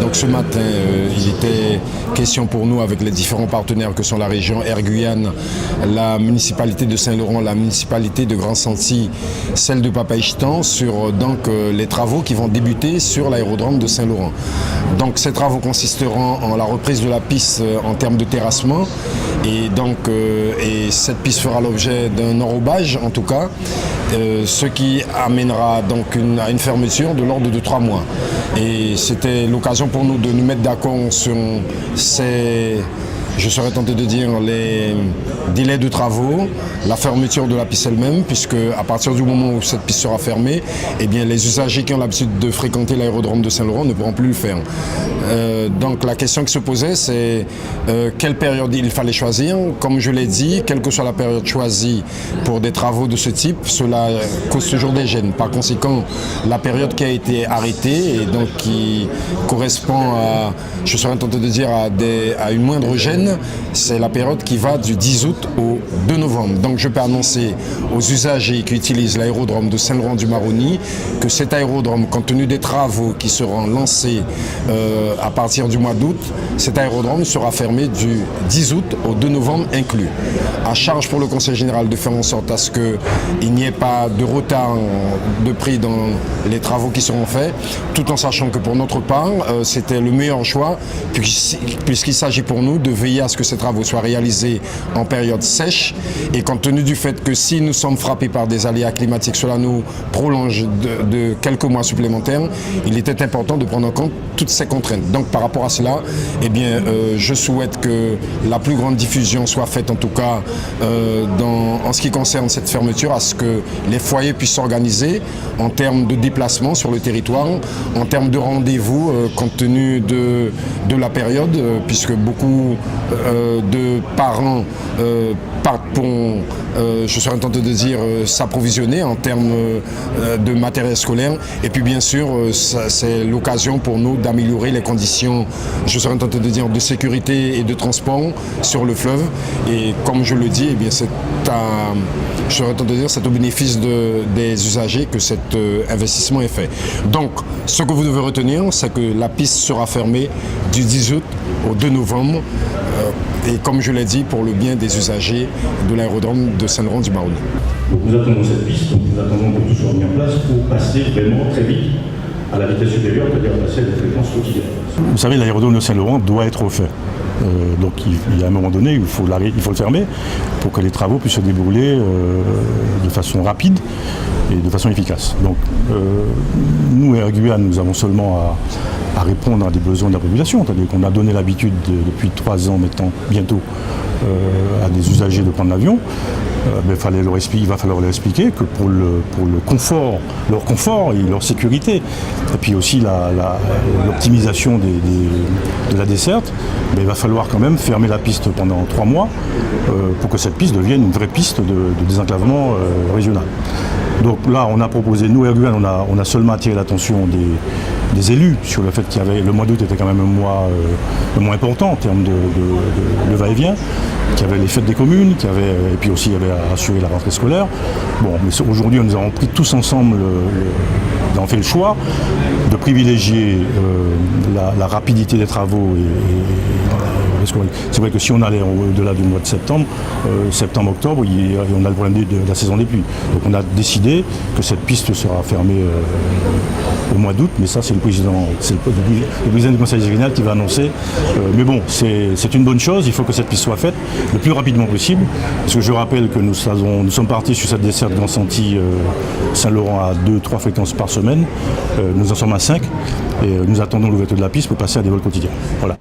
Donc ce matin, il était question pour nous avec les différents partenaires que sont la région Air Guyane, la municipalité de Saint-Laurent, la municipalité de Grand-Santi, celle de Papaïchitan, sur les travaux qui vont débuter sur l'aérodrome de Saint-Laurent. Donc ces travaux consisteront en la reprise de la piste en termes de terrassement et cette piste fera l'objet d'un enrobage en tout cas, ce qui amènera donc à une fermeture de l'ordre de 3 mois. Et c'était l'occasion pour nous de nous mettre d'accord sur je serais tenté de dire, les délais de travaux, la fermeture de la piste elle-même, puisque à partir du moment où cette piste sera fermée, eh bien, les usagers qui ont l'habitude de fréquenter l'aérodrome de Saint-Laurent ne pourront plus le faire. Donc la question qui se posait, c'est quelle période il fallait choisir. Comme je l'ai dit, quelle que soit la période choisie pour des travaux de ce type, cela cause toujours des gênes. Par conséquent, la période qui a été arrêtée et donc qui correspond à, je serais tenté de dire, à une moindre gêne, c'est la période qui va du 10 août au 2 novembre. Donc je peux annoncer aux usagers qui utilisent l'aérodrome de Saint-Laurent-du-Maroni que cet aérodrome, compte tenu des travaux qui seront lancés à partir du mois d'août, cet aérodrome sera fermé du 10 août au 2 novembre inclus. À charge pour le Conseil général de faire en sorte à ce qu'il n'y ait pas de retard de prix dans les travaux qui seront faits, tout en sachant que pour notre part, c'était le meilleur choix, puisqu'il s'agit pour nous de veiller à ce que ces travaux soient réalisés en période sèche, et compte tenu du fait que si nous sommes frappés par des aléas climatiques, cela nous prolonge de quelques mois supplémentaires, il était important de prendre en compte toutes ces contraintes. Donc par rapport à cela, eh bien, je souhaite que la plus grande diffusion soit faite, en tout cas en ce qui concerne cette fermeture, à ce que les foyers puissent s'organiser en termes de déplacement sur le territoire, en termes de rendez-vous compte tenu de la période, puisque beaucoup de parents partent pour, je serais tenté de dire, s'approvisionner en termes de matériel scolaire. Et puis bien sûr, c'est l'occasion pour nous d'améliorer les conditions, je serais tenté de dire, de sécurité et de transport sur le fleuve. Et comme je le dis, eh bien, je serais tenté de dire, c'est au bénéfice des usagers que cet investissement est fait. Donc, ce que vous devez retenir, c'est que la piste sera fermée du 10 août au 2 novembre. Et comme je l'ai dit, pour le bien des usagers de l'aérodrome de Saint-Laurent-du-Maroni. Nous attendons cette piste, donc nous attendons que tout soit mis en place pour passer vraiment très vite à la vitesse supérieure, c'est-à-dire passer à la fréquence quotidienne. Vous savez, l'aérodrome de Saint-Laurent doit être refait. Donc il y a un moment donné, il faut le fermer pour que les travaux puissent se dérouler de façon rapide et de façon efficace. Donc nous, Air Guyane, nous avons seulement à répondre à des besoins de la population. C'est-à-dire qu'on a donné l'habitude depuis 3 ans maintenant, bientôt, à des usagers de prendre l'avion. Il va falloir leur expliquer que pour le confort, leur confort et leur sécurité, et puis aussi l'optimisation de la desserte, il va falloir quand même fermer la piste pendant 3 mois pour que cette piste devienne une vraie piste de désenclavement régional. Donc là, on a proposé, nous, Air Guyane, on a seulement attiré l'attention des élus sur le fait qu'il y avait, le mois d'août était quand même un mois important en termes de va-et-vient, qu'il y avait les fêtes des communes, et puis aussi il y avait à assurer la rentrée scolaire. Bon, mais aujourd'hui, nous avons pris tous ensemble, on fait le choix de privilégier la rapidité des travaux c'est vrai que si on allait au-delà du mois de septembre, octobre, on a le problème de la saison des pluies. Donc on a décidé que cette piste sera fermée au mois d'août, mais ça c'est le président du Conseil régional qui va annoncer. Mais bon, c'est une bonne chose, il faut que cette piste soit faite le plus rapidement possible. Parce que je rappelle que nous sommes partis sur cette desserte Grand-Santi Saint-Laurent à 2-3 fréquences par semaine. Nous en sommes à 5 et nous attendons l'ouverture de la piste pour passer à des vols quotidiens. Voilà.